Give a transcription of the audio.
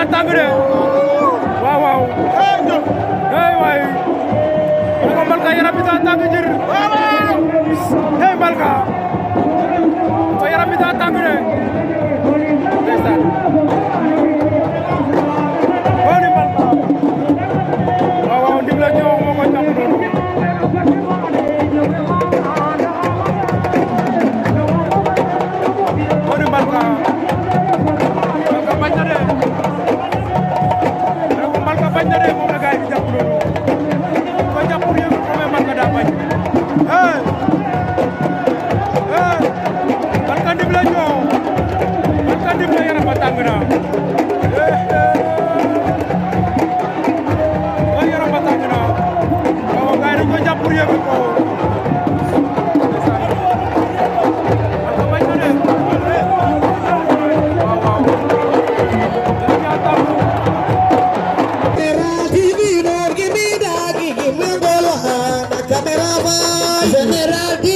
daa tàng de waaw waaw hey waay ko Malka yaram bi daa tàng jër hey Malka ko yaram bi daa tàng de ndeysaan woni Malka waaw waaw ndim la ñëw moo ko jàpp noonu woni Malka bañ na de Malka bañ na de moom la gaay bi jàpp noonu ko jàpp yëngu ko mais Malka daa bañ hey hey Malka ndim la ñëw Malka ndim la yaram ba tàng na yaram ba tàng na waaw gaay dañ ko jàpp yëngu ko Malka bañ na de General